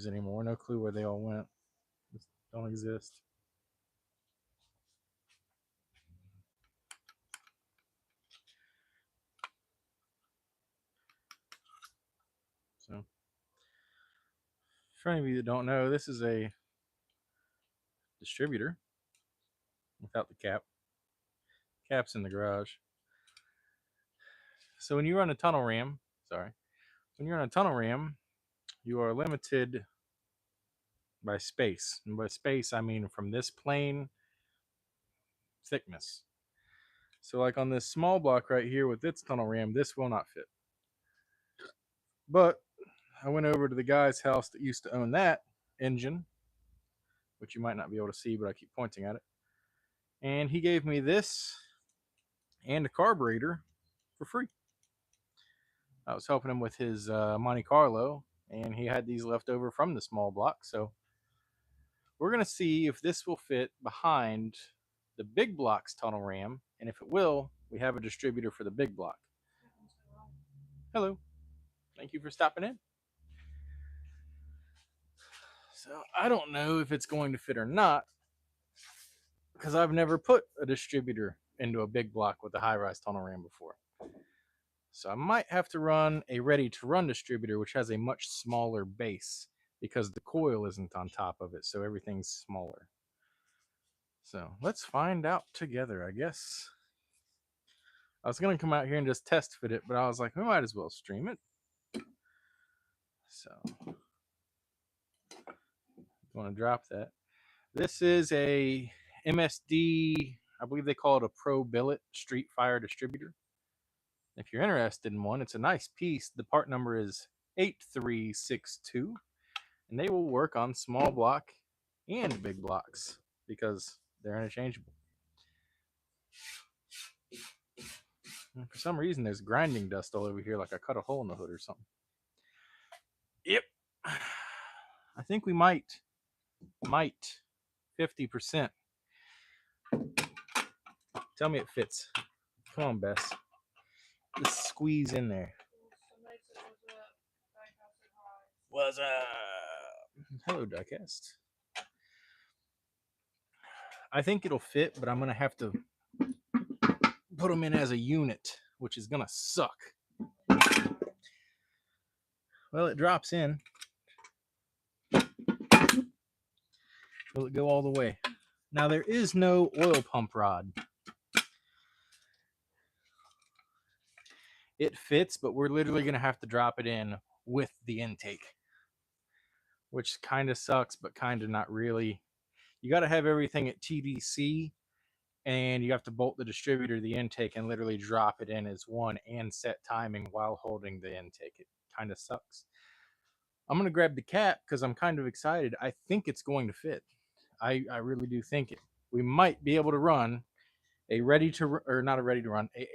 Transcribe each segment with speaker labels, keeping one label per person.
Speaker 1: anymore. No clue where they all went. Just don't exist. So, for any of you that don't know, this is a distributor without the cap. Cap's in the garage. So when you run a tunnel ram, when you're on a tunnel ram, you are limited by space. And by space, I mean from this plane thickness. So like on this small block right here with its tunnel ram, this will not fit. But I went over to the guy's house that used to own that engine, which you might not be able to see, but I keep pointing at it. And he gave me this and a carburetor for free. I was helping him with his Monte Carlo, and he had these left over from the small block. So we're going to see if this will fit behind the big block's tunnel ram. And if it will, we have a distributor for the big block. Hello. Thank you for stopping in. So I don't know if it's going to fit or not, because I've never put a distributor into a big block with a high-rise tunnel ram before. So I might have to run a ready-to-run distributor, which has a much smaller base because the coil isn't on top of it, so everything's smaller. So let's find out together, I guess. I was going to come out here and just test fit it, but I was like, we might as well stream it. So want to drop that. This is a MSD, I believe they call it a Pro Billet Street Fire distributor. If you're interested in one, it's a nice piece. The part number is 8362, and they will work on small block and big blocks because they're interchangeable. And for some reason, there's grinding dust all over here, like I cut a hole in the hood or something. Yep. I think we might 50%. Tell me it fits. Come on, Bess. Just squeeze in there. What's up? Hello, Diecast. I think it'll fit, but I'm going to have to put them in as a unit, which is going to suck. Well, it drops in. Will it go all the way? Now, there is no oil pump rod. It fits, but we're literally going to have to drop it in with the intake, which kind of sucks, but kind of not really. You got to have everything at TDC, and you have to bolt the distributor to the intake and literally drop it in as one and set timing while holding the intake. It kind of sucks. I'm going to grab the cap because I'm kind of excited. I think it's going to fit. I really do think it. We might be able to run a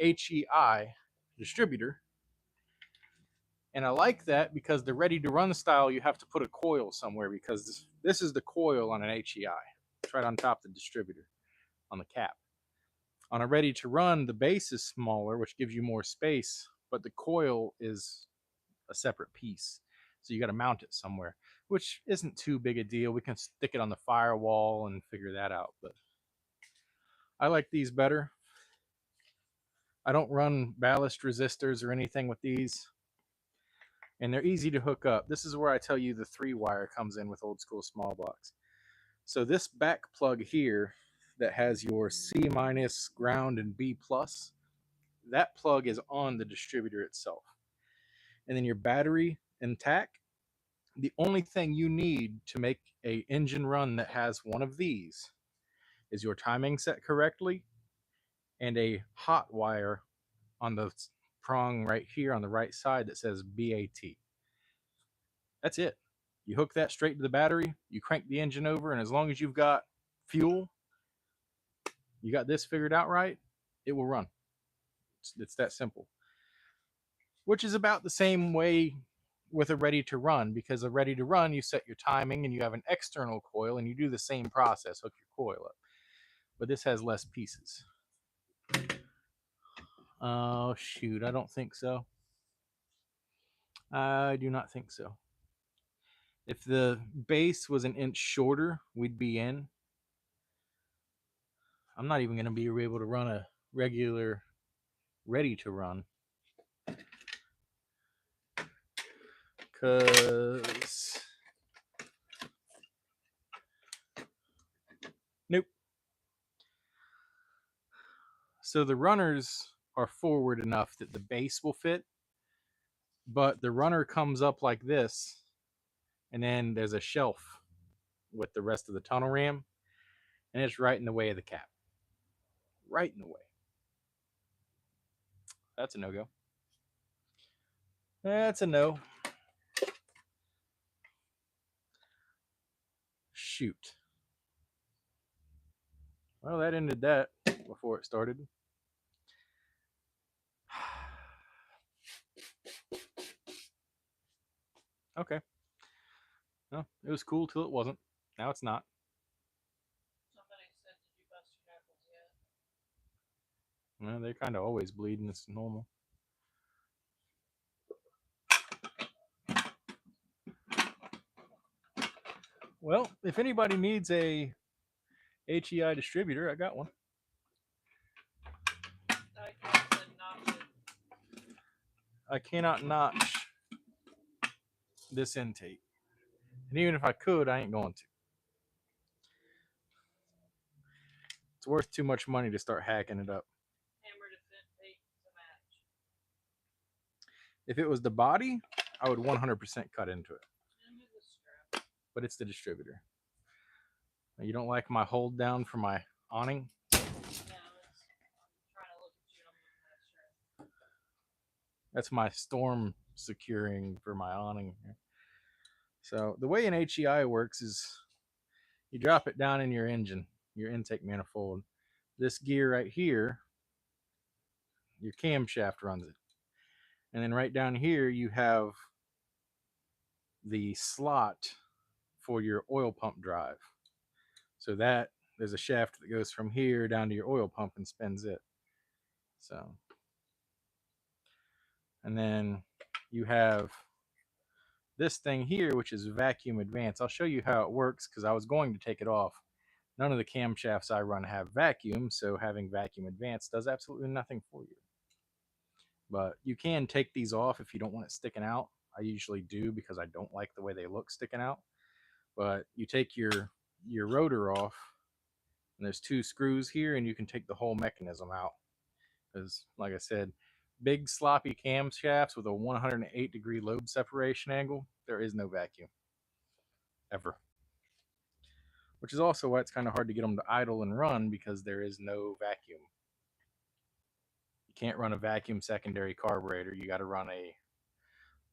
Speaker 1: HEI distributor. And I like that because the ready to run style, you have to put a coil somewhere because this is the coil on an HEI. It's right on top of the distributor on the cap. On a ready to run, the base is smaller, which gives you more space, but the coil is a separate piece. So you got to mount it somewhere, which isn't too big a deal. We can stick it on the firewall and figure that out. But I like these better. I don't run ballast resistors or anything with these. And they're easy to hook up. This is where I tell you the 3-wire comes in with old school small blocks. So this back plug here that has your C minus, ground, and B plus, that plug is on the distributor itself. And then your battery and tack, the only thing you need to make a engine run that has one of these is your timing set correctly and a hot wire on the prong right here on the right side that says BAT. That's it. You hook that straight to the battery, you crank the engine over, and as long as you've got fuel, you got this figured out right, it will run. It's that simple. Which is about the same way with a ready to run, because a ready to run, you set your timing and you have an external coil and you do the same process, hook your coil up. But this has less pieces. Oh, shoot. I don't think so. I do not think so. If the base was an inch shorter, we'd be in. I'm not even going to be able to run a regular ready to run. Because... Nope. So the runners are forward enough that the base will fit, but the runner comes up like this, and then there's a shelf with the rest of the tunnel ram, and it's right in the way of the cap. Right in the way. That's a no-go. That's a no. Shoot. Well, that ended that before it started. Okay. No, it was cool till it wasn't. Now it's not.
Speaker 2: Somebody said, did you bust your knuckles yet?
Speaker 1: Well, they're kind of always bleeding. It's normal. Well, if anybody needs a HEI distributor, I got one. I cannot notch this intake. And even if I could, I ain't going to. It's worth too much money to start hacking it up.
Speaker 2: Hammer to fit tape to match.
Speaker 1: If it was the body, I would 100% cut into it. But it's the distributor. You don't like my hold down for my awning?
Speaker 2: No, I'm trying to look at you and I'm looking at strap.
Speaker 1: That's my storm securing for my awning. So the way an HEI works is you drop it down in your engine, your intake manifold. This gear right here, your camshaft runs it. And then right down here, you have the slot for your oil pump drive. So that there's a shaft that goes from here down to your oil pump and spins it. So, and then you have this thing here, which is vacuum advance. I'll show you how it works because I was going to take it off. None of the camshafts I run have vacuum, so having vacuum advance does absolutely nothing for you. But you can take these off if you don't want it sticking out. I usually do because I don't like the way they look sticking out. But you take your rotor off, and there's 2 screws here, and you can take the whole mechanism out. Because, like I said, big sloppy camshafts with a 108-degree lobe separation angle, there is no vacuum. Ever. Which is also why it's kind of hard to get them to idle and run, because there is no vacuum. You can't run a vacuum secondary carburetor. You got to run a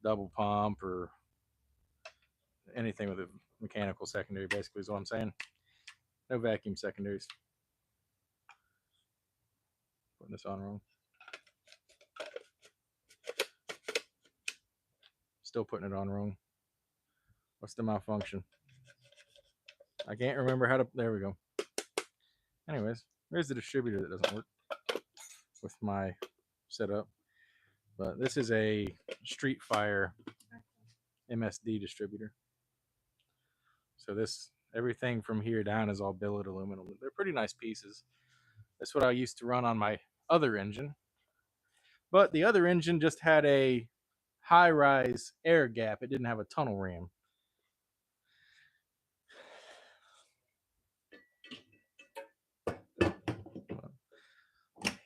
Speaker 1: double pump or anything with a mechanical secondary, basically, is what I'm saying. No vacuum secondaries. Putting this on wrong. Still putting it on wrong. What's the malfunction? I can't remember how to... There we go. Anyways, there's the distributor that doesn't work with my setup. But this is a Street Fire MSD distributor. So this, everything from here down is all billet aluminum. They're pretty nice pieces. That's what I used to run on my other engine. But the other engine just had a high-rise air gap. It didn't have a tunnel ram.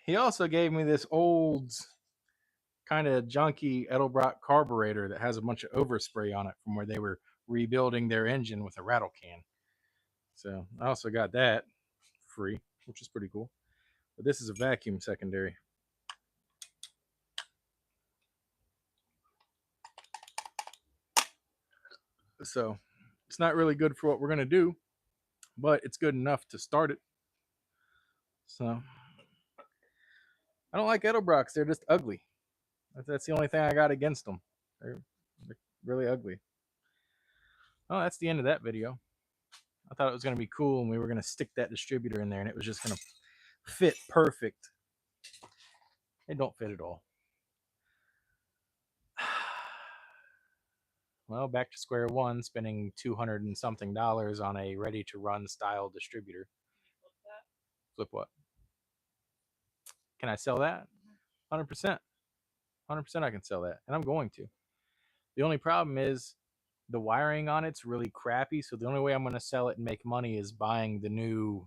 Speaker 1: He also gave me this old kind of junky Edelbrock carburetor that has a bunch of overspray on it from where they were rebuilding their engine with a rattle can. So I also got that free, which is pretty cool. But this is a vacuum secondary. So it's not really good for what we're going to do, but it's good enough to start it. So I don't like Edelbrocks. They're just ugly. That's the only thing I got against them. They're really ugly. Oh, that's the end of that video. I thought it was going to be cool and we were going to stick that distributor in there and it was just going to fit perfect. It don't fit at all. Well, back to square one, spending $200 and something on a ready to run style distributor.
Speaker 2: Flip that.
Speaker 1: Flip what? Can I sell that? 100%. 100% I can sell that. And I'm going to. The only problem is the wiring on it's really crappy. So the only way I'm going to sell it and make money is buying the new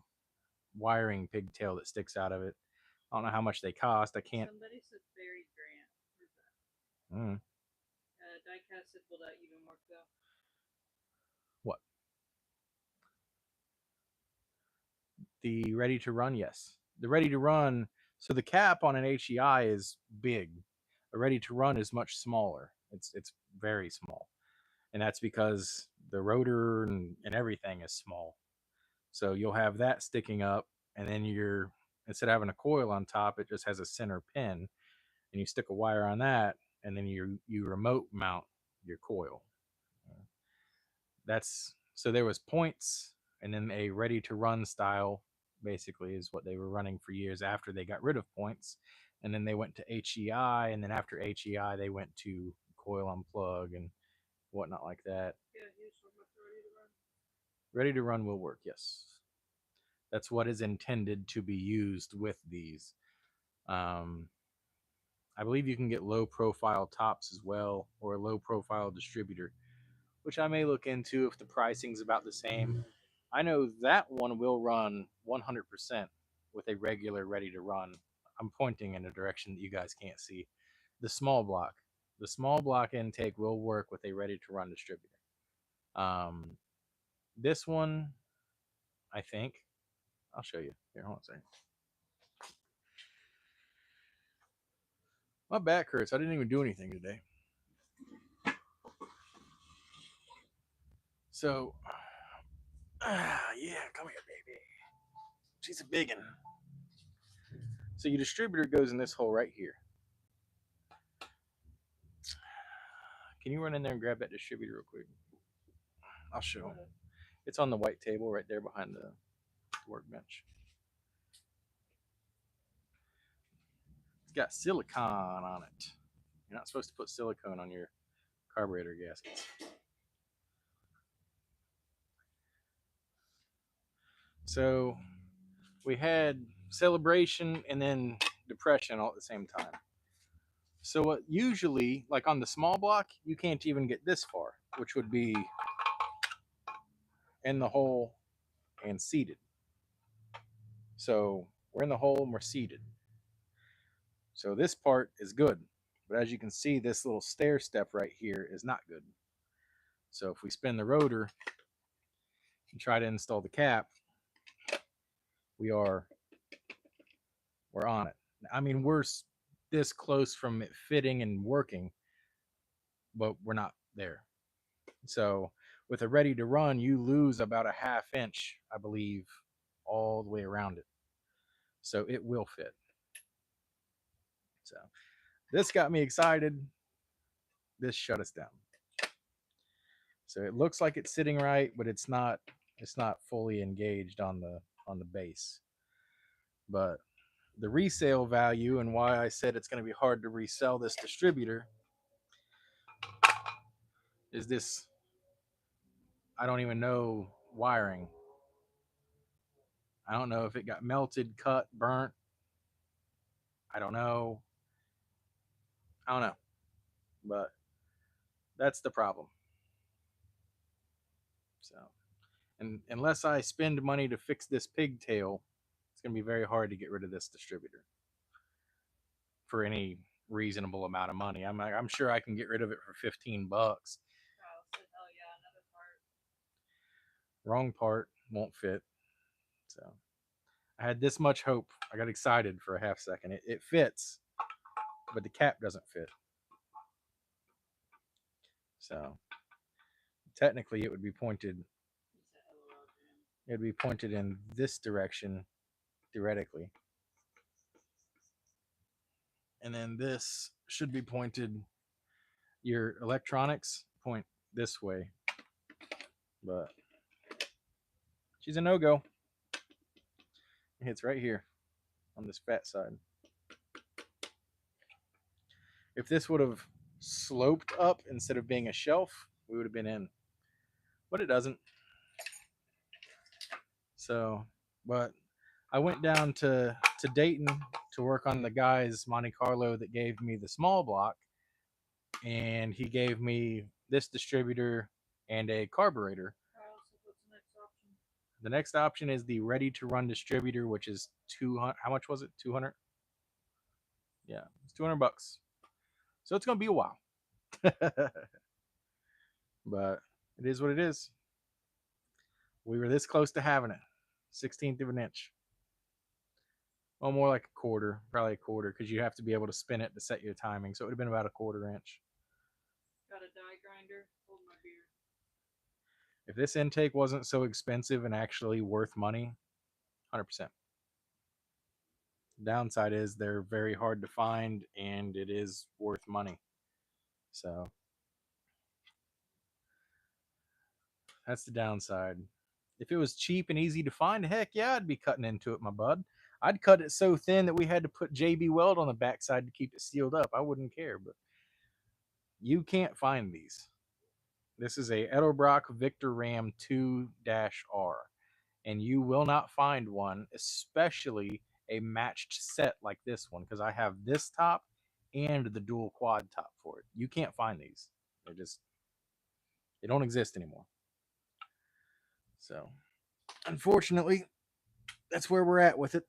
Speaker 1: wiring pigtail that sticks out of it. I don't know how much they cost. I can't.
Speaker 2: Somebody said buried Grant. Where's that?
Speaker 1: Mm,
Speaker 2: Diecast said, will that even work though?
Speaker 1: what? The ready to run? Yes. The ready to run. So the cap on an HEI is big. A ready to run is much smaller. It's very small. And that's because the rotor and everything is small. So you'll have that sticking up, and then you're instead of having a coil on top, it just has a center pin, and you stick a wire on that, and then you remote mount your coil. That's so there was points, and then a ready to run style basically is what they were running for years after they got rid of points, and then they went to HEI, and then after HEI they went to coil on plug and whatnot like that.
Speaker 2: Yeah, here's so much ready to run.
Speaker 1: Ready to run will work, yes. That's what is intended to be used with these. Um, I believe you can get low profile tops as well, or a low profile distributor, which I may look into if the pricing's about the same. I know that one will run 100% with a regular ready to run. I'm pointing in a direction that you guys can't see. The small block. The small block intake will work with a ready to run distributor. This one, I think, I'll show you. Here, hold on a second. My back hurts. I didn't even do anything today. So, yeah, come here, baby. She's a big one. So your distributor goes in this hole right here. Can you run in there and grab that distributor real quick? I'll show. It's on the white table right there behind the workbench. It's got silicone on it. You're not supposed to put silicone on your carburetor gaskets. So we had celebration and then depression all at the same time. So what usually, like on the small block, you can't even get this far, which would be in the hole and seated. So we're in the hole and we're seated. So this part is good. But as you can see, this little stair step right here is not good. So if we spin the rotor and try to install the cap, we're on it. I mean, we're this close from it fitting and working, but we're not there. So with a ready to run, you lose about a ½ inch, I believe, all the way around it. So it will fit. So this got me excited. This shut us down. So it looks like it's sitting right, but it's not fully engaged on the base. But the resale value and why I said it's going to be hard to resell this distributor is this, I don't even know, wiring. I don't know if it got melted, cut, burnt. I don't know. But that's the problem. So, and unless I spend money to fix this pigtail, it's going to be very hard to get rid of this distributor for any reasonable amount of money. I'm sure I can get rid of it for $15.
Speaker 2: Kyle said, hell yeah, another part.
Speaker 1: Wrong part, won't fit. So I had this much hope. I got excited for a half second. It fits, but the cap doesn't fit. So technically it would be pointed in this direction, theoretically. And then this should be pointed, your electronics point this way. But she's a no-go. It hits right here on this fat side. If this would have sloped up instead of being a shelf, we would have been in. But it doesn't. So, but I went down to Dayton to work on the guy's Monte Carlo that gave me the small block, and he gave me this distributor and a carburetor.
Speaker 2: So what's the next option?
Speaker 1: The next option is the ready to run distributor, which is 200. How much was it? 200. Yeah, it's $200. So it's gonna be a while, but it is what it is. We were this close to having it, 16th of an inch. Well, more like a quarter, probably a quarter, because you have to be able to spin it to set your timing. So it would have been about a quarter inch.
Speaker 2: Got a die grinder. Hold my beer.
Speaker 1: If this intake wasn't so expensive and actually worth money, 100%. Downside is they're very hard to find and it is worth money. So that's the downside. If it was cheap and easy to find, heck yeah, I'd be cutting into it, my bud. I'd cut it so thin that we had to put JB Weld on the backside to keep it sealed up. I wouldn't care, but you can't find these. This is a Edelbrock Victor Ram 2-R, and you will not find one, especially a matched set like this one, because I have this top and the dual quad top for it. You can't find these. They don't exist anymore. So, unfortunately, that's where we're at with it.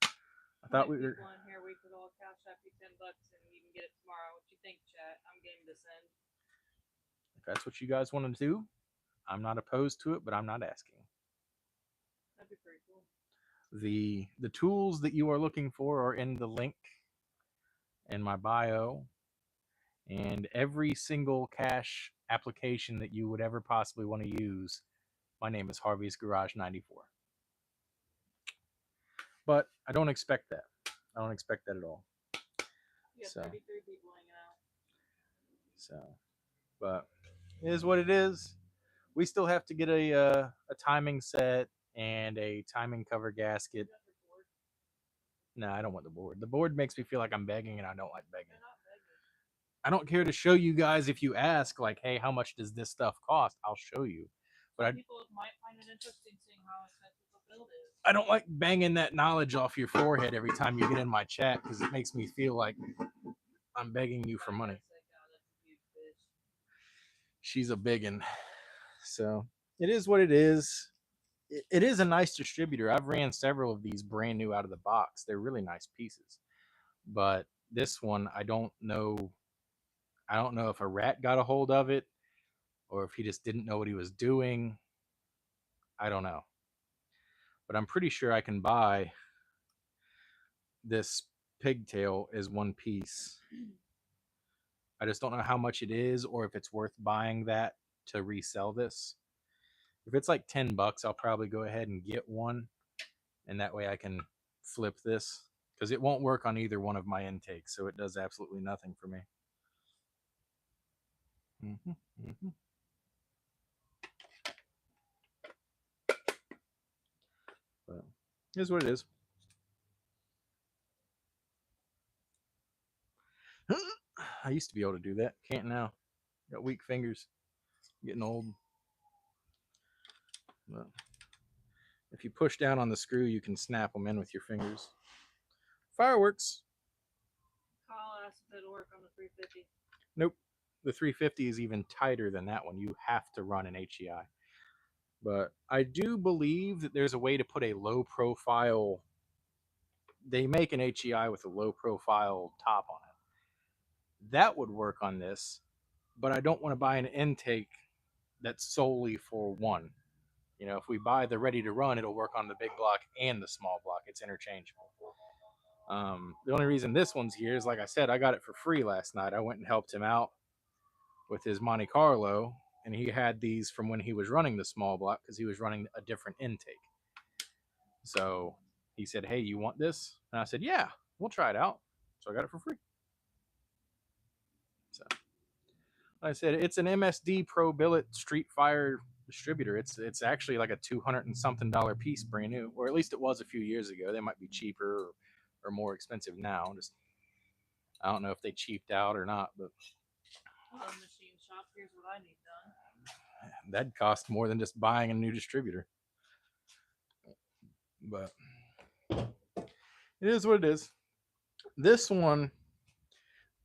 Speaker 1: I thought we were.
Speaker 2: On here, we could all cash up you $10 and you can get it tomorrow. What you think, chat? I'm game to send.
Speaker 1: If that's what you guys want to do, I'm not opposed to it, but I'm not asking.
Speaker 2: That'd be pretty cool.
Speaker 1: The tools that you are looking for are in the link in my bio, and every single cash application that you would ever possibly want to use. My name is Harvey's Garage 94. But I don't expect that. I don't expect that at all.
Speaker 2: You got 33 people hanging out.
Speaker 1: So, but it is what it is. We still have to get a timing set and a timing cover gasket. No, I don't want the board. The board makes me feel like I'm begging, and I don't like begging. I don't care to show you guys if you ask, like, hey, how much does this stuff cost? I'll show you. But
Speaker 2: people might find it interesting seeing how expensive the build is.
Speaker 1: I don't like banging that knowledge off your forehead every time you get in my chat because it makes me feel like I'm begging you for money. She's a biggin. So it is what it is. It is a nice distributor. I've ran several of these brand new out of the box. They're really nice pieces. But this one, I don't know. I don't know if a rat got a hold of it or if he just didn't know what he was doing. I don't know. But I'm pretty sure I can buy this pigtail as one piece. I just don't know how much it is or if it's worth buying that to resell this. If it's like $10, I'll probably go ahead and get one, and that way I can flip this because it won't work on either one of my intakes, so it does absolutely nothing for me. But here's what it is. I used to be able to do that. Can't now. Got weak fingers. Getting old. But if you push down on the screw, you can snap them in with your fingers. Fireworks.
Speaker 2: Kyle asked if it'll work on the 350.
Speaker 1: Nope. The 350 is even tighter than that one. You have to run an HEI. But I do believe that there's a way to put a low profile. They make an HEI with a low profile top on it. That would work on this, but I don't want to buy an intake that's solely for one. You know, if we buy the ready to run, it'll work on the big block and the small block. It's interchangeable. The only reason this one's here is, like I said, I got it for free last night. I went and helped him out with his Monte Carlo, and he had these from when he was running the small block because he was running a different intake. So he said, hey, you want this? And I said, yeah, we'll try it out. So I got it for free. So like I said, it's an MSD Pro Billet Street Fire distributor. It's actually like a $200 and something piece, brand new, or at least it was a few years ago. They might be cheaper or more expensive now. Just I don't know if they cheaped out or not, but
Speaker 2: machine shop here's what I need done.
Speaker 1: That'd cost more than just buying a new distributor. But it is what it is. This one,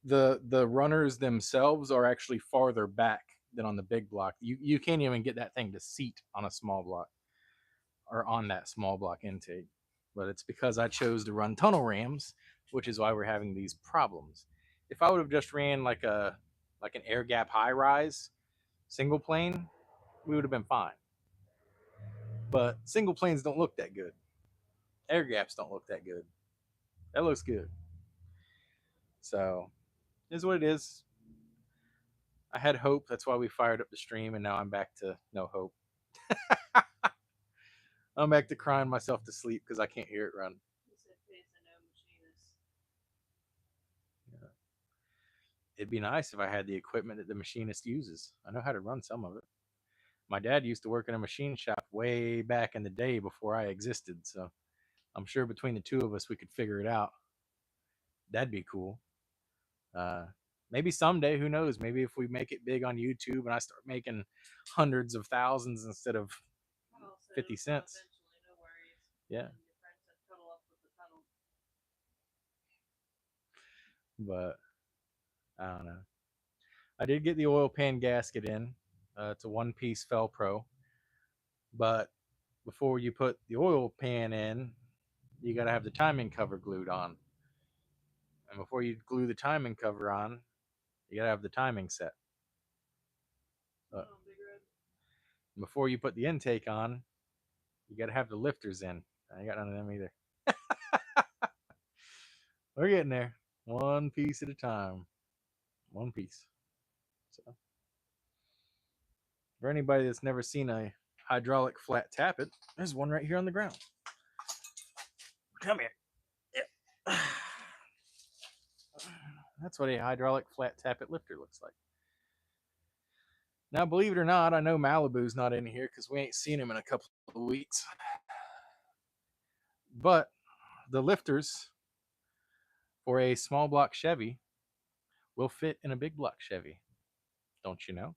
Speaker 1: the runners themselves are actually farther back than on the big block. You can't even get that thing to seat on a small block or on that small block intake. But it's because I chose to run tunnel rams, which is why we're having these problems. If I would have just ran like an air gap high rise single plane, we would have been fine. But single planes don't look that good. Air gaps don't look that good. That looks good. So, it is what it is. I had hope. That's why we fired up the stream, and now I'm back to no hope. I'm back to crying myself to sleep because I can't hear it run. Yeah. It'd be nice if I had the equipment that the machinist uses. I know how to run some of it. My dad used to work in a machine shop way back in the day before I existed, so I'm sure between the two of us we could figure it out. That'd be cool. Maybe someday, who knows? Maybe if we make it big on YouTube and I start making hundreds of thousands instead of 50 cents. Yeah. But I don't know. I did get the oil pan gasket in. It's a one-piece Felpro. But before you put the oil pan in, you got to have the timing cover glued on. And before you glue the timing cover on, you got to have the timing set. Before you put the intake on, you got to have the lifters in. I ain't got none of them either. We're getting there. One piece at a time. One piece. So, for anybody that's never seen a hydraulic flat tappet, there's one right here on the ground. Come here. Yep. That's what a hydraulic flat tappet lifter looks like. Now, believe it or not, I know Malibu's not in here because we ain't seen him in a couple of weeks. But the lifters for a small block Chevy will fit in a big block Chevy. Don't you know?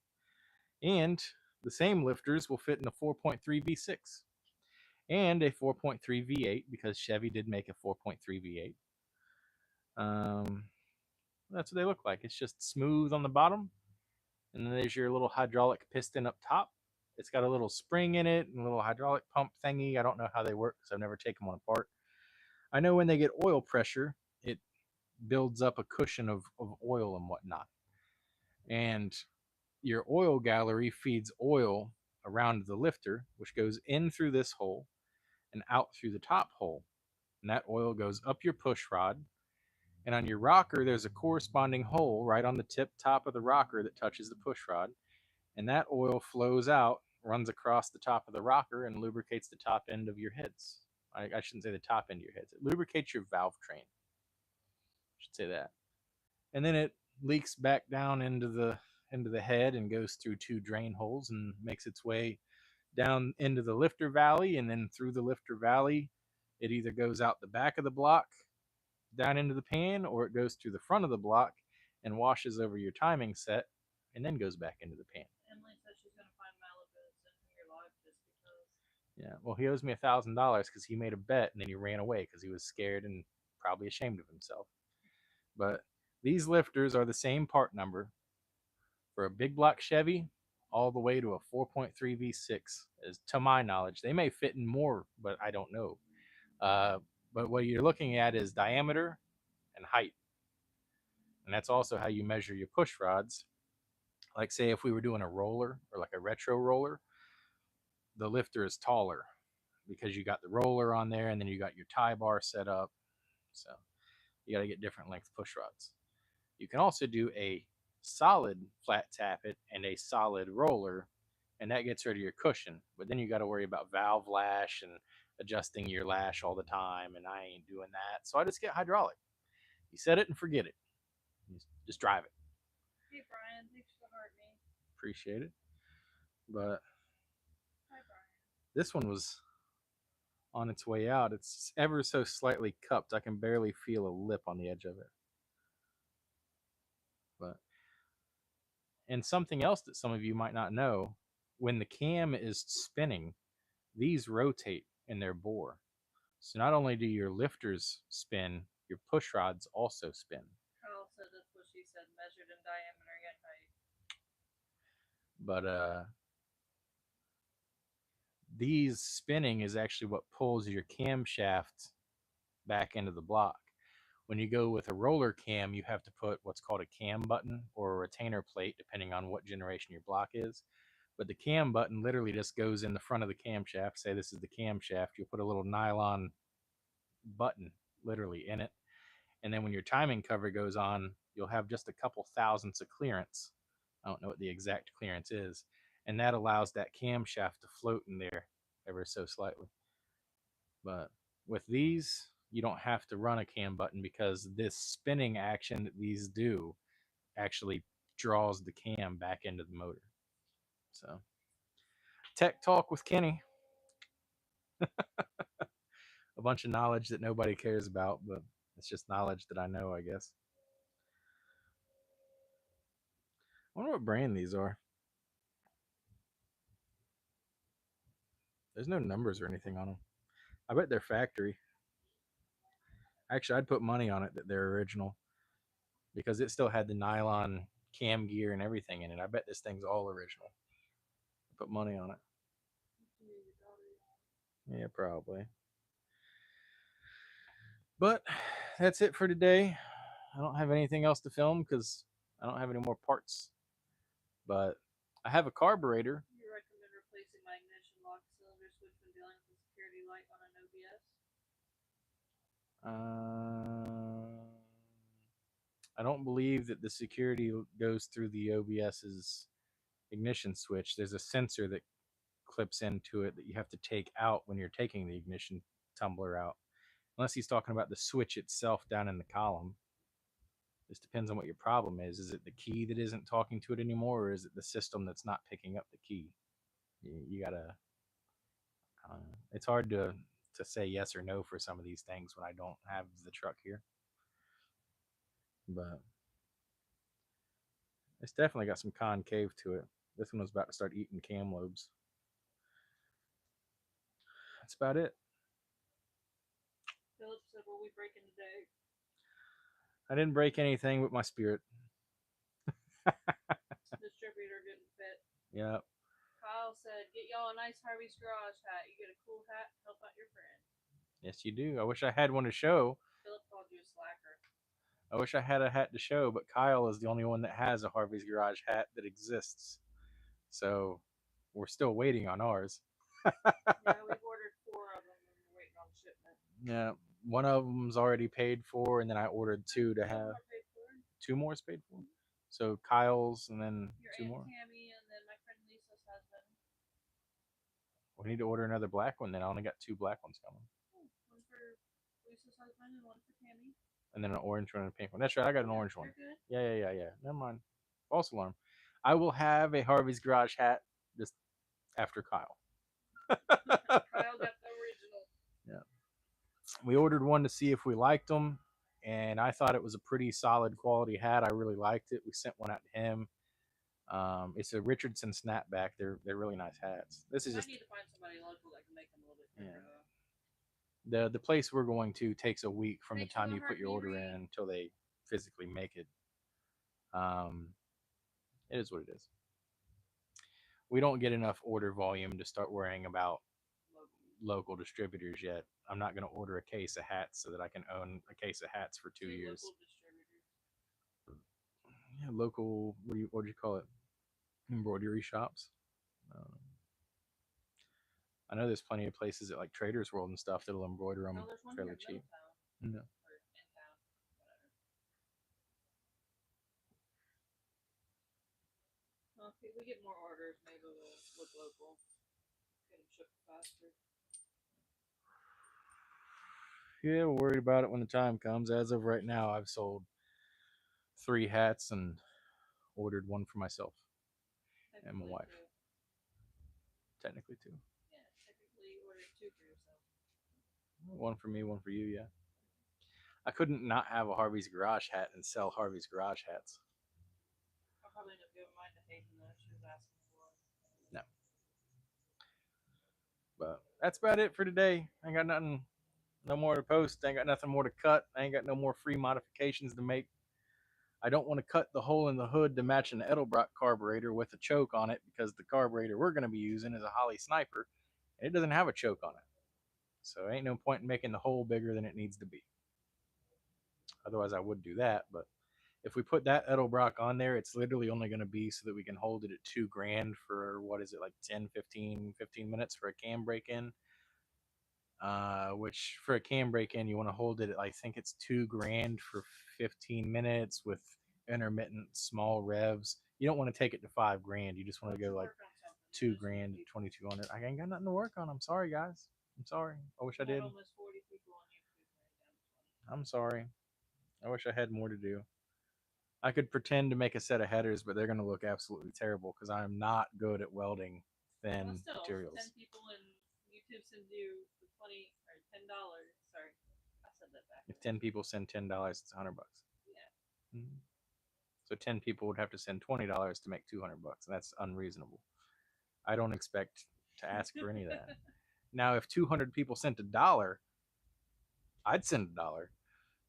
Speaker 1: And the same lifters will fit in a 4.3 V6 and a 4.3 V8 because Chevy did make a 4.3 V8. That's what they look like. It's just smooth on the bottom, and then there's your little hydraulic piston up top. It's got a little spring in it and a little hydraulic pump thingy. I don't know how they work because I've never taken one apart. I know when they get oil pressure, it builds up a cushion of oil and whatnot. And your oil gallery feeds oil around the lifter, which goes in through this hole and out through the top hole. And that oil goes up your push rod. And on your rocker, there's a corresponding hole right on the tip top of the rocker that touches the push rod. And that oil flows out, runs across the top of the rocker, and lubricates the top end of your heads. I shouldn't say the top end of your heads. It lubricates your valve train. I should say that. And then it leaks back down into the head and goes through two drain holes and makes its way down into the lifter valley, and then through the lifter valley it either goes out the back of the block down into the pan, or it goes through the front of the block and washes over your timing set and then goes back into the pan.
Speaker 2: Emily said she's gonna find Malibu and send her live just because.
Speaker 1: Yeah, well, he owes me $1,000 because he made a bet and then he ran away because he was scared and probably ashamed of himself. But these lifters are the same part number for a big block Chevy all the way to a 4.3 V6, as to my knowledge. They may fit in more, but I don't know. But what you're looking at is diameter and height. And that's also how you measure your push rods. Like, say, if we were doing a roller or like a retro roller, the lifter is taller because you got the roller on there and then you got your tie bar set up. So you got to get different length push rods. You can also do a solid flat tappet and a solid roller, and that gets rid of your cushion. But then you got to worry about valve lash and adjusting your lash all the time, and I ain't doing that. So I just get hydraulic. You set it and forget it. Just drive it.
Speaker 2: Hey Brian, thanks for the heart, me.
Speaker 1: Appreciate it. But
Speaker 2: Hi Brian.
Speaker 1: this one was on its way out. It's ever so slightly cupped. I can barely feel a lip on the edge of it. But And something else that some of you might not know, when the cam is spinning, these rotate in their bore. So not only do your lifters spin, your push rods also spin.
Speaker 2: Carl said that's what she said, measured in diameter and height.
Speaker 1: But these spinning is actually what pulls your camshaft back into the block. When you go with a roller cam, you have to put what's called a cam button or a retainer plate, depending on what generation your block is. But the cam button literally just goes in the front of the camshaft. Say this is the camshaft, you'll put a little nylon button literally in it. And then when your timing cover goes on, you'll have just a couple thousandths of clearance. I don't know what the exact clearance is. And that allows that camshaft to float in there ever so slightly. But with these, you don't have to run a cam button because this spinning action that these do actually draws the cam back into the motor. So, tech talk with Kenny. A bunch of knowledge that nobody cares about, but it's just knowledge that I know, I guess. I wonder what brand these are. There's no numbers or anything on them. I bet they're factory. Actually, I'd put money on it that they're original because it still had the nylon cam gear and everything in it. I bet this thing's all original. Put money on it. Yeah, probably. But that's it for today. I don't have anything else to film because I don't have any more parts. But I have a carburetor.
Speaker 2: You recommend replacing my ignition lock cylinder switch when dealing with the security light on an OBS?
Speaker 1: I don't believe that the security goes through the OBS's ignition switch. There's a sensor that clips into it that you have to take out when you're taking the ignition tumbler out. Unless he's talking about the switch itself down in the column. This depends on what your problem is. Is it the key that isn't talking to it anymore, or is it the system that's not picking up the key? You gotta. It's hard to say yes or no for some of these things when I don't have the truck here. But it's definitely got some concave to it. This one was about to start eating cam lobes. That's about it.
Speaker 2: Philip said, "Will we break in today?"
Speaker 1: I didn't break anything with my spirit.
Speaker 2: Distributor didn't fit.
Speaker 1: Yep.
Speaker 2: Kyle said, "Get y'all a nice Harvey's Garage hat. You get a cool hat, help out your friend."
Speaker 1: Yes, you do. I wish I had one to show.
Speaker 2: Philip called you a slacker.
Speaker 1: I wish I had a hat to show, but Kyle is the only one that has a Harvey's Garage hat that exists. So we're still waiting on ours.
Speaker 2: Yeah, we've ordered 4 of them and we're waiting on shipment.
Speaker 1: Yeah, one of them's already paid for, and then I ordered 2 to have. 2 more is paid for. So Kyle's, and then
Speaker 2: Your
Speaker 1: 2
Speaker 2: Aunt
Speaker 1: more.
Speaker 2: Tammy and then my friend Lisa's husband.
Speaker 1: We need to order another black one. Then I only got 2 black ones coming.
Speaker 2: Oh, one for Lisa's husband and one for Tammy.
Speaker 1: And then an orange one and a pink one. That's right. I got an orange one.
Speaker 2: You're good?
Speaker 1: Yeah. Never mind. False alarm. I will have a Harvey's Garage hat just after Kyle.
Speaker 2: Kyle got the original.
Speaker 1: Yeah. We ordered one to see if we liked them, and I thought it was a pretty solid quality hat. I really liked it. We sent one out to him. It's a Richardson snapback. They're really nice hats. This is
Speaker 2: I
Speaker 1: just
Speaker 2: need to find somebody local that can make them a little bit bigger, though.
Speaker 1: the place we're going to takes a week from the
Speaker 2: Thanks,
Speaker 1: time you
Speaker 2: Robert.
Speaker 1: put your order in until they physically make it. It is what it is. We don't get enough order volume to start worrying about local distributors yet. I'm not going to order a case of hats so that I can own a case of hats for 2 years. Yeah, local. What do you call it? Embroidery shops. I know there's plenty of places at like Traders World and stuff that'll embroider them fairly cheap. No.
Speaker 2: Well, if we get more orders, maybe we'll look local. Get them shipped faster.
Speaker 1: Yeah, we're worried about it when the time comes. As of right now, I've sold 3 hats and ordered 1 for myself and my wife. Technically 2.
Speaker 2: Yeah, technically you ordered 2 for yourself.
Speaker 1: 1 for me, 1 for you, yeah. I couldn't not have a Harvey's Garage hat and sell Harvey's Garage hats.
Speaker 2: I'll probably end up giving mine to
Speaker 1: that's about it for today. I ain't got nothing, no more to post. I ain't got nothing more to cut. I ain't got no more free modifications to make. I don't want to cut the hole in the hood to match an Edelbrock carburetor with a choke on it because the carburetor we're going to be using is a Holly Sniper and it doesn't have a choke on it. So ain't no point in making the hole bigger than it needs to be. Otherwise, I would do that. But if we put that Edelbrock on there, it's literally only going to be so that we can hold it at $2,000 for what is it, like 10, 15 minutes for a cam break in. Which for a cam break in, you want to hold it at, I think it's $2,000 for 15 minutes with intermittent small revs. You don't want to take it to $5,000. You just want to go like $2,000 to 2,200. I ain't got nothing to work on. I'm sorry, guys. I'm sorry. I wish I did.
Speaker 2: Almost 40 people on YouTube.
Speaker 1: I'm sorry. I wish I had more to do. I could pretend to make a set of headers, but they're going to look absolutely terrible because I am not good at welding thin materials.
Speaker 2: 10 people in YouTube send you $20 or $10. Sorry, I said that back.
Speaker 1: If 10 people send $10, it's $100.
Speaker 2: Yeah.
Speaker 1: Mm-hmm. So 10 people would have to send $20 to make $200, and that's unreasonable. I don't expect to ask for any of that. Now, if 200 people sent $1, I'd send $1,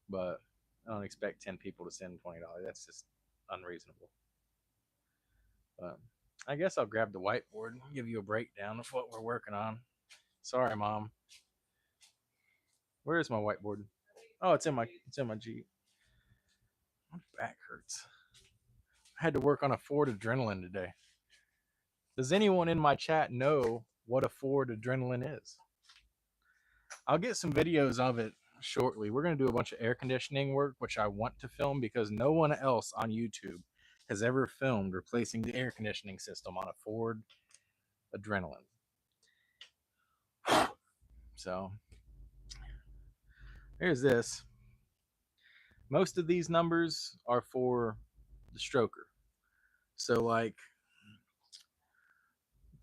Speaker 1: but I don't expect 10 people to send $20. That's just unreasonable. But I guess I'll grab the whiteboard and give you a breakdown of what we're working on. Sorry, Mom. Where is my whiteboard? Oh, it's in my Jeep. My back hurts. I had to work on a Ford Adrenaline today. Does anyone in my chat know what a Ford Adrenaline is? I'll get some videos of it shortly. We're going to do a bunch of air conditioning work, which I want to film because no one else on YouTube has ever filmed replacing the air conditioning system on a Ford Adrenaline. So here's this. Most of these numbers are for the stroker. So like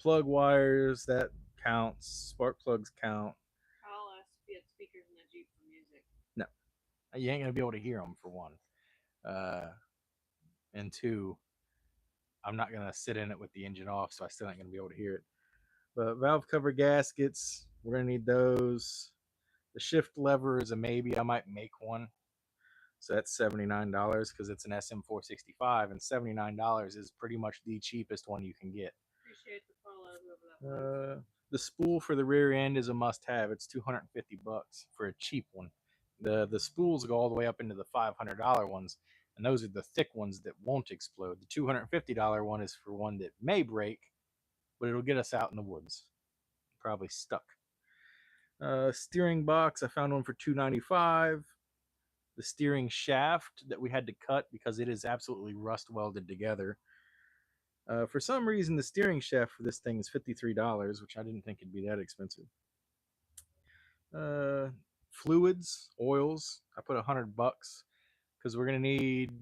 Speaker 1: plug wires, that counts. Spark plugs count.
Speaker 2: Kyle asked if he had speakers in the Jeep for music.
Speaker 1: No, you ain't gonna be able to hear them for one. And two, I'm not gonna sit in it with the engine off, so I still ain't gonna be able to hear it. But valve cover gaskets, we're gonna need those. The shift lever is a maybe. I might make one. So that's $79 because it's an SM465, and $79 is pretty much the cheapest one you can get.
Speaker 2: Appreciate the follow, whoever that was.
Speaker 1: The spool for the rear end is a must-have. It's $250 for a cheap one. The spools go all the way up into the $500 ones, and those are the thick ones that won't explode. The $250 one is for one that may break, but it'll get us out in the woods. Probably stuck. Steering box, I found one for $295. The steering shaft that we had to cut because it is absolutely rust welded together. For some reason, the steering shaft for this thing is $53, which I didn't think it'd be that expensive. Fluids, oils, I put $100 because we're gonna need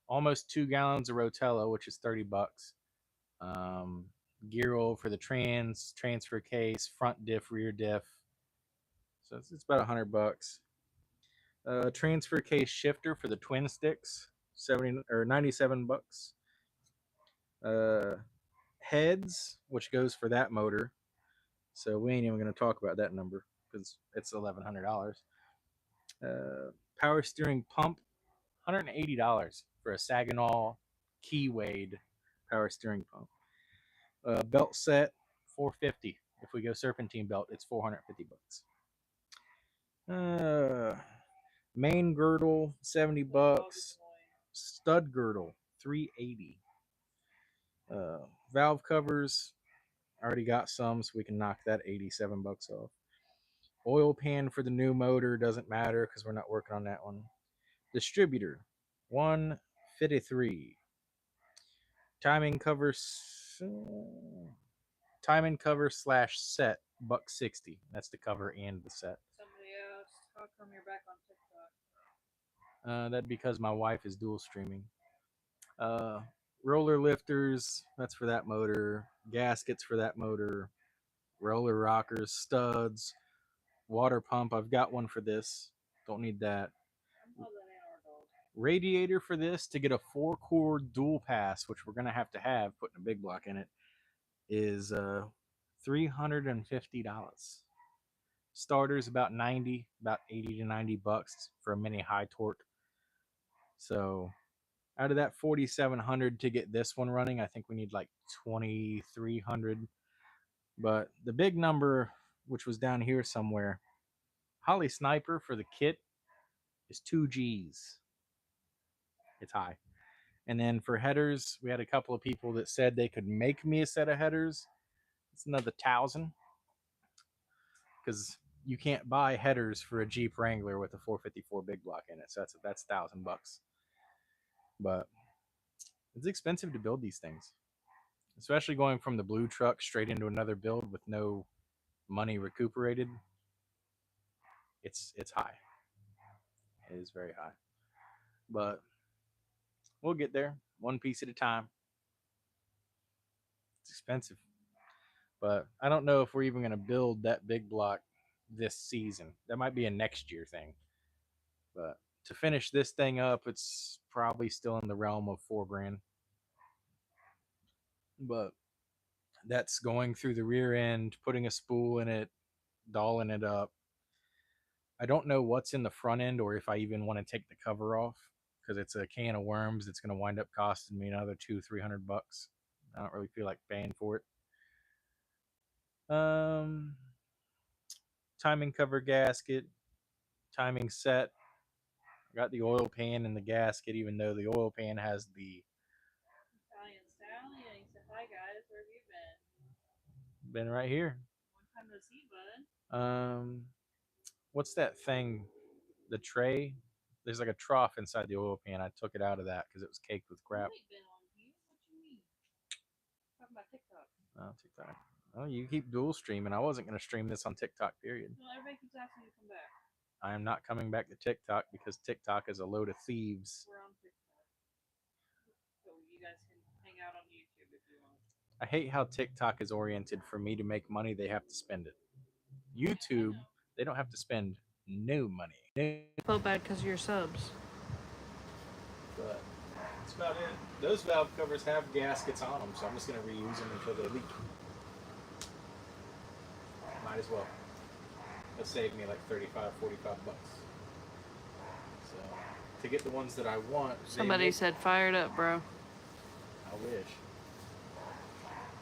Speaker 1: almost 2 gallons of Rotella, which is $30. Gear oil for the transfer case, front diff, rear diff. So it's about $100. Transfer case shifter for the twin sticks, $97. Heads, which goes for that motor. So we ain't even going to talk about that number because it's $1,100. Power steering pump, $180 for a Saginaw keywayed power steering pump. Belt set, $450. If we go serpentine belt, it's $450. Main girdle, $70. Stud girdle, $380. Valve covers, I already got some, so we can knock that $87 off. Oil pan for the new motor doesn't matter because we're not working on that one. Distributor, $153. Timing cover slash set, $160. That's the cover and the set.
Speaker 2: Somebody asked, how come you're back on TikTok?
Speaker 1: That's because my wife is dual streaming. Roller lifters, that's for that motor. Gaskets for that motor. Roller rockers, studs, water pump. I've got one for this. Don't need that. Radiator for this to get a 4-core dual pass, which we're going to have putting a big block in it, is $350. Starters about 90, about 80 to 90 bucks for a mini high torque. So out of that 4,700 to get this one running, I think we need like 2,300. But the big number, which was down here somewhere, Holly Sniper for the kit is 2 G's. It's high. And then for headers, we had a couple of people that said they could make me a set of headers. It's another 1,000, because you can't buy headers for a Jeep Wrangler with a 454 big block in it. So that's $1,000. But it's expensive to build these things, especially going from the blue truck straight into another build with no money recuperated. It's high. It is very high. But we'll get there one piece at a time. It's expensive. But I don't know if we're even going to build that big block this season. That might be a next year thing. But to finish this thing up, it's probably still in the realm of $4,000. But that's going through the rear end, putting a spool in it, dolling it up. I don't know what's in the front end or if I even want to take the cover off, because it's a can of worms that's going to wind up costing me another $200-300. I don't really feel like paying for it. Timing cover gasket, timing set. I got the oil pan and the gasket, even though the oil pan has the
Speaker 2: Italian Stallion. He said, "Hi guys, where have you been?
Speaker 1: been right here.
Speaker 2: One time no see, bud."
Speaker 1: What's that thing? The tray. There's like a trough inside the oil pan. I took it out of that because it was caked with crap.
Speaker 2: You ain't been on here. What you mean? Talking about TikTok.
Speaker 1: Oh, TikTok. Oh, you keep dual streaming. I wasn't going to stream this on TikTok, period.
Speaker 2: Well, everybody keeps asking you to come back.
Speaker 1: I am not coming back to TikTok because TikTok is a load of thieves.
Speaker 2: We're on TikTok. So you guys can hang out on YouTube if you want.
Speaker 1: I hate how TikTok is oriented. For me to make money, they have to spend it. YouTube, they don't have to spend no money.
Speaker 2: Felt bad because of your subs.
Speaker 1: But that's about it. Those valve covers have gaskets on them, so I'm just going to reuse them until they leak. Might as well. It'll save me like $35-45. So to get the ones that I want,
Speaker 2: Somebody said fired up, bro.
Speaker 1: I wish.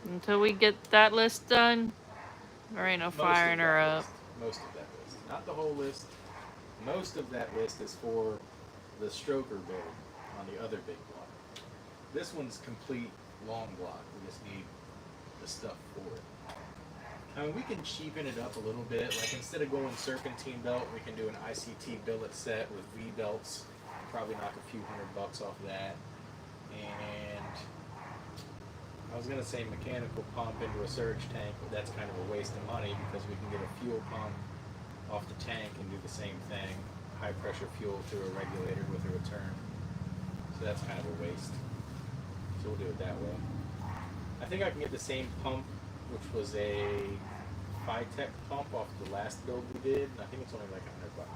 Speaker 2: Until we get that list done, there ain't no firing her up.
Speaker 1: Most of that list. Not the whole list. Most of that list is for the stroker build on the other big block. This one's complete long block. We just need the stuff for it. I mean, we can cheapen it up a little bit. Like, instead of going serpentine belt, we can do an ICT billet set with V belts. Probably knock a few $100 off of that. And I was gonna say mechanical pump into a surge tank, but that's kind of a waste of money because we can get a fuel pump off the tank and do the same thing. High pressure fuel through a regulator with a return. So that's kind of a waste. So we'll do it that way. I think I can get the same pump, which was a Phytech pump off the last build we did. I think it's only like $100.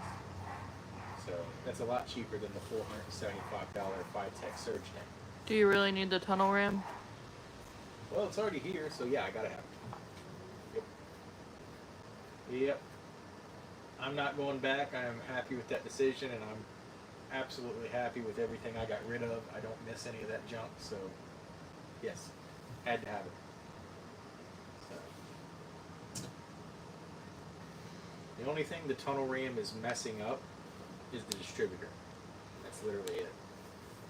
Speaker 1: So that's a lot cheaper than the $475 Phytech surge tank.
Speaker 2: Do you really need the tunnel ram?
Speaker 1: Well, it's already here, so yeah, I gotta have it. Yep. I'm not going back. I am happy with that decision, and I'm absolutely happy with everything I got rid of. I don't miss any of that junk, so yes, had to have it. So the only thing the tunnel ram is messing up is the distributor. That's literally it.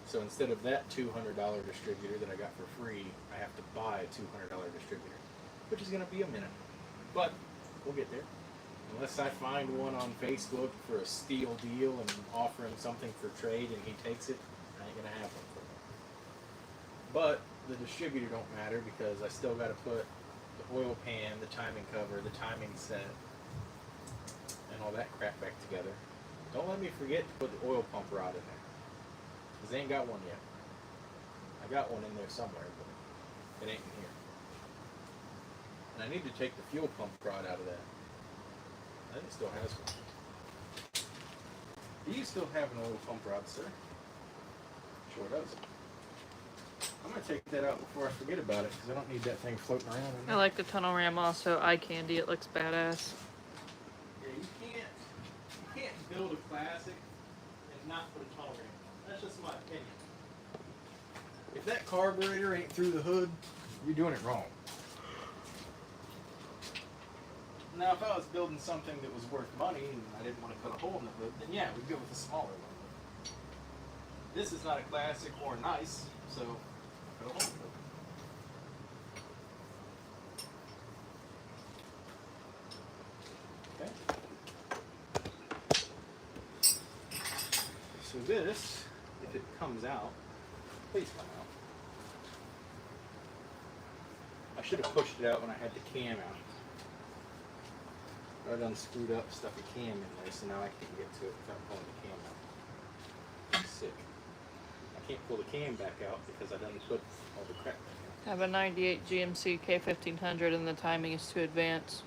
Speaker 1: So instead of that $200 distributor that I got for free, I have to buy a $200 distributor, which is going to be a minute. But we'll get there. Unless I find one on Facebook for a steal deal and offer him something for trade and he takes it, I ain't going to have one for him. But the distributor don't matter because I still got to put the oil pan, the timing cover, the timing set, and all that crap back together. Don't let me forget to put the oil pump rod in there. Because they ain't got one yet. I got one in there somewhere, but it ain't in here. And I need to take the fuel pump rod out of that. I think it still has one. Do you still have an oil pump rod, sir? Sure does. I'm gonna take that out before I forget about it because I don't need that thing floating around.
Speaker 2: I like the tunnel ram also. Eye candy. It looks badass.
Speaker 1: Yeah, you can't build a classic and not put a tunnel ram on. That's just my opinion. If that carburetor ain't through the hood, you're doing it wrong. Now, if I was building something that was worth money and I didn't want to put a hole in the hood, then yeah, we'd go with a smaller one. This is not a classic or nice, so put a hole in the hood. Okay. So this, if it comes out, please come out. I should have pushed it out when I had the cam out. I done screwed up, stuck a cam in there, so now I can't get to it without pulling the cam out. I'm sick. I can't pull the cam back out because I done put all the crap back
Speaker 2: I have a 98 GMC K1500 and the timing is too advanced.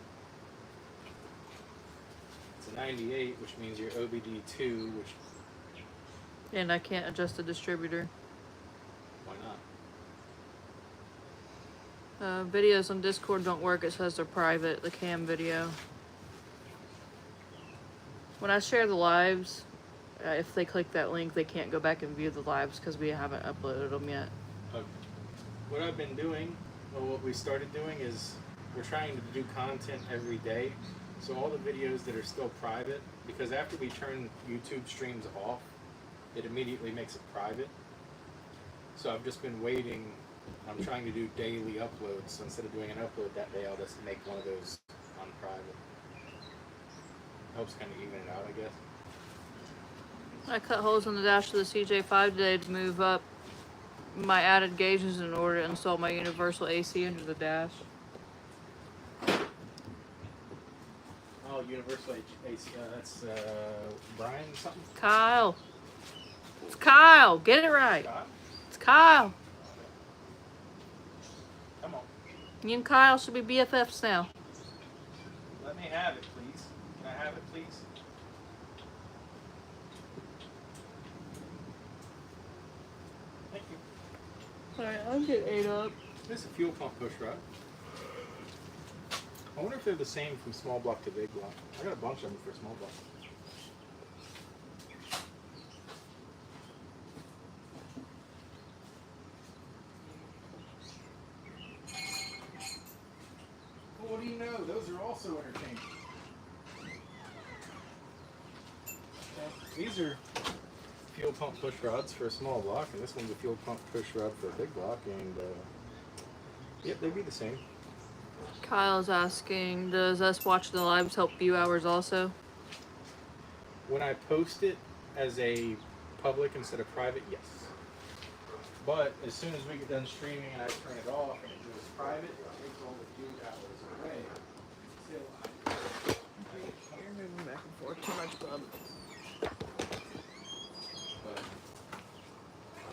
Speaker 1: It's a 98, which means you're OBD2, which...
Speaker 2: And I can't adjust the distributor.
Speaker 1: Why
Speaker 2: not? Videos on Discord don't work. It says they're private, the cam video. When I share the lives, if they click that link, they can't go back and view the lives because we haven't uploaded them yet.
Speaker 1: Okay. What I've been doing, or what we started doing, is we're trying to do content every day. So all the videos that are still private, because after we turn YouTube streams off, it immediately makes it private. So I've just been waiting. I'm trying to do daily uploads. So instead of doing an upload that day, I'll just make one of those on private. Helps kind of even it out, I guess.
Speaker 2: I cut holes in the dash of the CJ5 today to move up my added gauges in order to install my universal AC under the dash.
Speaker 1: Oh, universal AC. That's Brian something?
Speaker 2: Kyle. It's Kyle. Get it right.
Speaker 1: Kyle?
Speaker 2: It's Kyle.
Speaker 1: Come on.
Speaker 2: You and Kyle should be BFFs now.
Speaker 1: Let me have it, please. Can I have it, please? Thank you.
Speaker 2: Sorry, I'm getting ate up.
Speaker 1: This is a fuel pump push rod. I wonder if they're the same from small block to big block. I got a bunch of them for small block. Well, what do you know? Those are also interchangeable. Okay. These are fuel pump push rods for a small block, and this one's a fuel pump push rod for a big block, and yep, they'd be the same.
Speaker 2: Kyle's asking, does us watching the lives help view hours also?
Speaker 1: When I post it as a public instead of private, yes. But as soon as we get done streaming and I turn it off and it goes private, it takes all the view hours away. Still,
Speaker 2: You're moving back and forth too much, bub.
Speaker 1: but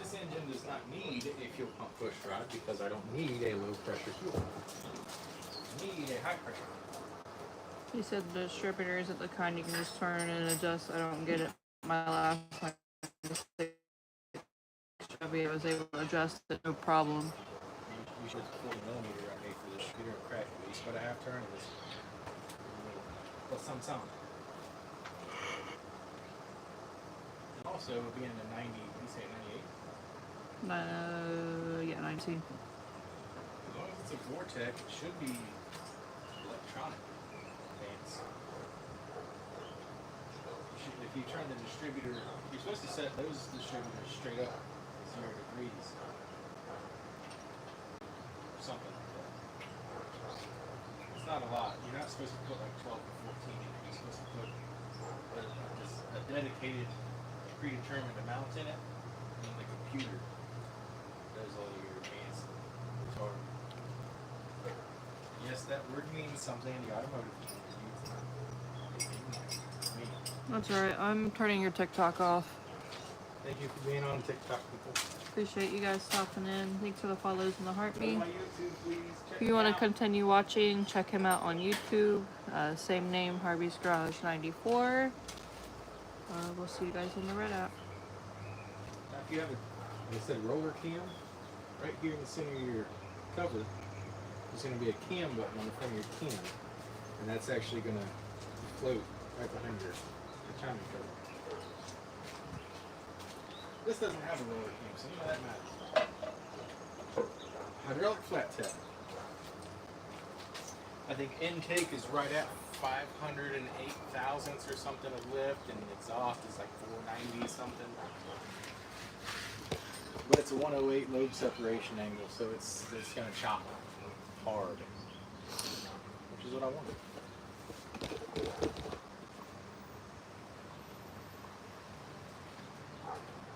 Speaker 1: this engine does not need a fuel pump push rod because I don't need a low pressure fuel. I need a high pressure.
Speaker 2: He said the distributor isn't the kind you can just turn and adjust. I don't get it. My last time I was able to adjust it, no problem.
Speaker 1: You should 40 millimeter I made for the distributor crack at least, but a half turn of this. Plus some sound. And also being the 90, you say 98?
Speaker 2: Yeah, 19.
Speaker 1: As long as it's a Vortec, it should be electronic advance. If you turn the distributor, you're supposed to set those distributors straight up 0 degrees. Or something like that. It's not a lot. You're not supposed to put like 12 or 14 in it. You're supposed to put a dedicated, predetermined amount in it, and the computer does all your advanced retarding. Yes, that word means something in the automotive industry.
Speaker 2: That's alright. I'm turning your TikTok off.
Speaker 1: Thank you for being on TikTok, people.
Speaker 2: Appreciate you guys stopping in. Thanks for the follows and the heart
Speaker 1: Go to
Speaker 2: me.
Speaker 1: my YouTube, please. Check
Speaker 2: If you
Speaker 1: me
Speaker 2: want to
Speaker 1: out.
Speaker 2: continue watching, check him out on YouTube. Same name, Harvey's Garage 94. We'll see you guys in the red app.
Speaker 1: Now, if you have a, like I said, roller cam, right here in the center of your cover, there's going to be a cam button on the front of your cam, and that's actually going to float right behind your timing cover. This doesn't have a roller cam, so none of that matters. Hydraulic flat tab. I think intake is right at 508 thousandths or something of lift, and exhaust is like 490 something. But it's a 108 lobe separation angle, so it's gonna chop hard, which is what I wanted.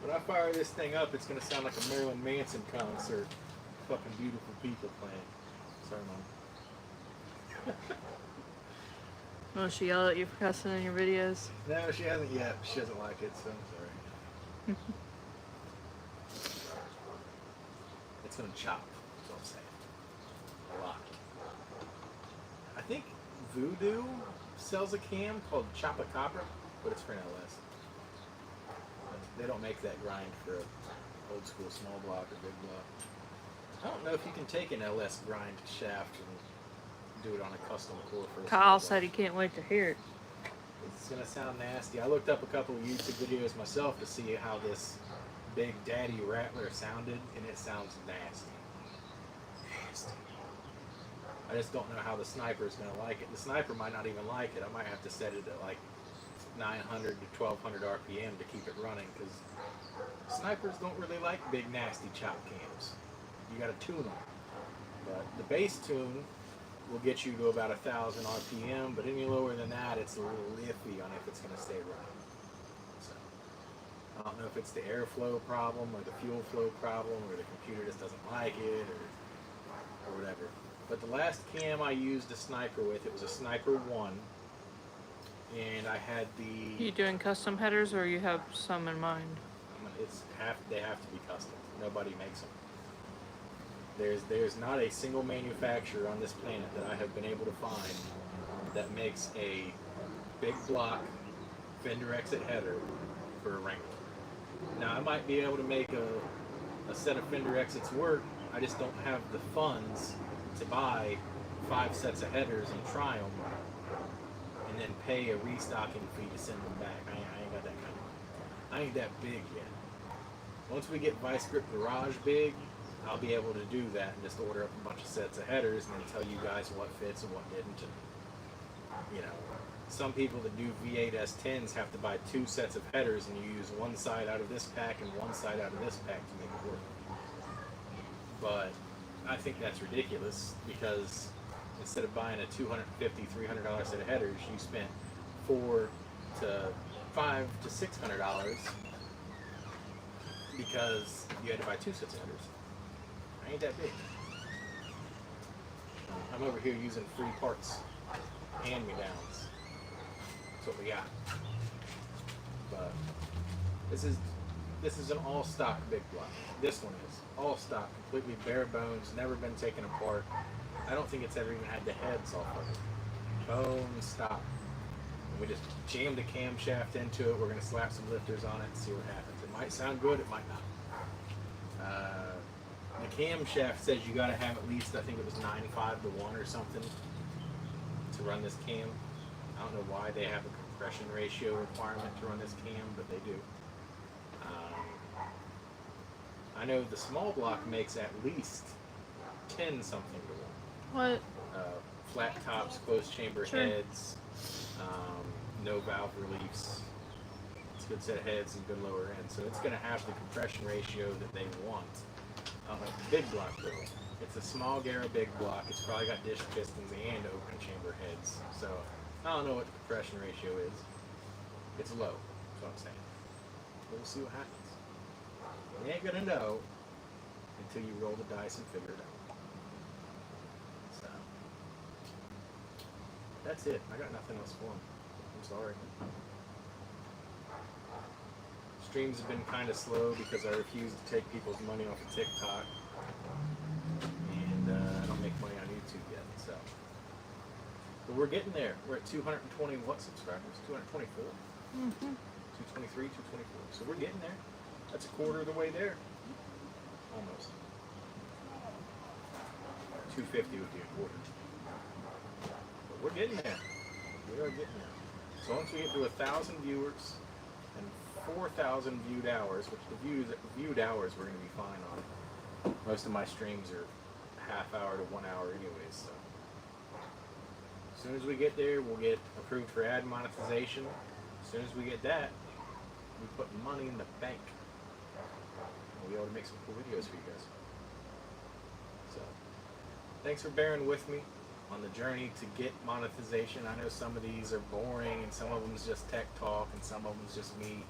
Speaker 1: When I fire this thing up, it's gonna sound like a Marilyn Manson concert. Fucking beautiful people playing. Sorry, Mom.
Speaker 2: Oh, she yelled at you for cussing in your videos?
Speaker 1: No, she hasn't yet. She doesn't like it, so I'm sorry. It's gonna chop, that's what I'm saying. A lot. I think Voodoo sells a cam called Chopacabra, but it's for an LS. They don't make that grind for an old school small block or big block. I don't know if you can take an LS grind shaft and do it on a custom core for a
Speaker 2: Kyle
Speaker 1: small
Speaker 2: said
Speaker 1: block.
Speaker 2: he can't wait to hear it.
Speaker 1: It's gonna sound nasty. I looked up a couple of YouTube videos myself to see how this Big Daddy Rattler sounded, and it sounds nasty. Nasty. I just don't know how the sniper is gonna like it. The sniper might not even like it. I might have to set it at like 900 to 1200 RPM to keep it running, because snipers don't really like big nasty chop cams. You gotta tune them. But the base tune will get you to about 1000 RPM, but any lower than that, it's a little iffy on if it's going to stay running. So, I don't know if it's the airflow problem or the fuel flow problem, or the computer just doesn't like it, or whatever. But the last cam I used a sniper with, it was a Sniper 1, and I had the...
Speaker 2: You doing custom headers, or you have some in mind?
Speaker 1: They have to be custom. Nobody makes them. There's not a single manufacturer on this planet that I have been able to find that makes a big block fender exit header for a Wrangler. Now, I might be able to make a set of fender exits work. I just don't have the funds to buy 5 sets of headers and try them and then pay a restocking fee to send them back. I ain't got that kind of money. I ain't that big yet. Once we get Vice Grip Garage big, I'll be able to do that and just order up a bunch of sets of headers and then tell you guys what fits and what didn't. And, you know, some people that do V8 S10s have to buy 2 sets of headers, and you use one side out of this pack and one side out of this pack to make it work. But I think that's ridiculous, because instead of buying a $250, $300 set of headers, you spent $400 to $500 to $600 because you had to buy 2 sets of headers. I ain't that big. I'm over here using free parts, hand-me-downs. That's what we got. But this is an all-stock big block. This one is all stock, completely bare bones, never been taken apart. I don't think it's ever even had the heads off of it. Bone stock. And we just jammed a camshaft into it. We're going to slap some lifters on it and see what happens. It might sound good, it might not. The camshaft says you got to have at least, I think it was 9.5 to 1 or something to run this cam. I don't know why they have a compression ratio requirement to run this cam, but they do. I know the small block makes at least 10 something to 1.
Speaker 2: What?
Speaker 1: Flat tops, closed chamber heads, no valve reliefs. It's a good set of heads and good lower end. So it's going to have the compression ratio that they want. The big block though. It's a small Gara big block. It's probably got dish pistons and open chamber heads. So I don't know what the compression ratio is. It's low, that's what I'm saying. We'll see what happens. You ain't gonna know until you roll the dice and figure it out. So that's it. I got nothing else for them. I'm sorry. Streams have been kind of slow because I refuse to take people's money off of TikTok, and I don't make money on YouTube yet. So, but we're getting there. We're at 220 what subscribers? 224. 223, 224. So we're getting there. That's a quarter of the way there. Almost. 250 would be a quarter. But we're getting there. We are getting there. So once we get to 1,000 viewers and 4,000 viewed hours, which the viewed hours we're going to be fine on. Most of my streams are half hour to 1 hour anyways. So as soon as we get there, we'll get approved for ad monetization. As soon as we get that, we put money in the bank. We'll be able to make some cool videos for you guys. So thanks for bearing with me on the journey to get monetization. I know some of these are boring and some of them is just tech talk and some of them is just me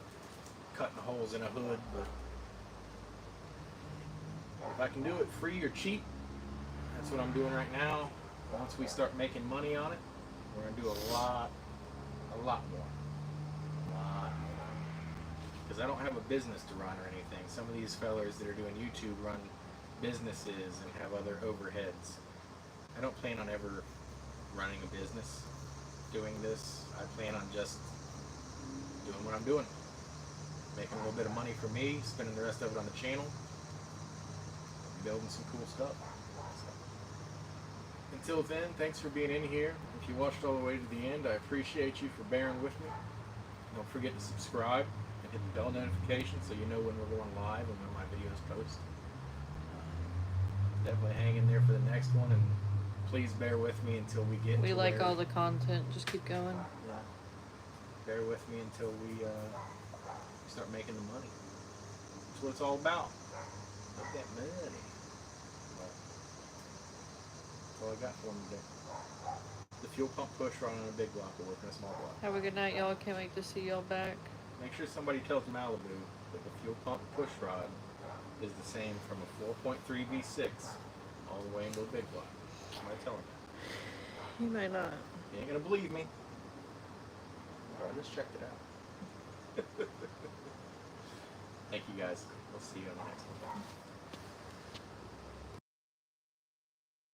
Speaker 1: cutting holes in a hood, but if I can do it free or cheap, that's what I'm doing right now. Once we start making money on it, we're gonna do a lot more. Because I don't have a business to run or anything. Some of these fellers that are doing YouTube run businesses and have other overheads. I don't plan on ever running a business doing this. I plan on just doing what I'm doing. Making a little bit of money for me, spending the rest of it on the channel, building some cool stuff. Until then, thanks for being in here. If you watched all the way to the end, I appreciate you for bearing with me. Don't forget to subscribe and hit the bell notification so you know when we're going live and when my videos post. Definitely hang in there for the next one, and please bear with me until we get
Speaker 2: We
Speaker 1: to
Speaker 2: like
Speaker 1: where,
Speaker 2: all the content. Just keep going.
Speaker 1: yeah, bear with me until we start making the money. That's what it's all about. Make that money. That's all I got for them today. The fuel pump push rod on a big block will work on a small block.
Speaker 2: Have a good night, y'all. Can't wait to see y'all back.
Speaker 1: Make sure somebody tells Malibu that the fuel pump push rod is the same from a 4.3 V6 all the way into a big block. Somebody tell him that.
Speaker 2: You might not.
Speaker 1: You ain't gonna believe me. Alright, let's check it out. Thank you guys. We'll see you on the next one.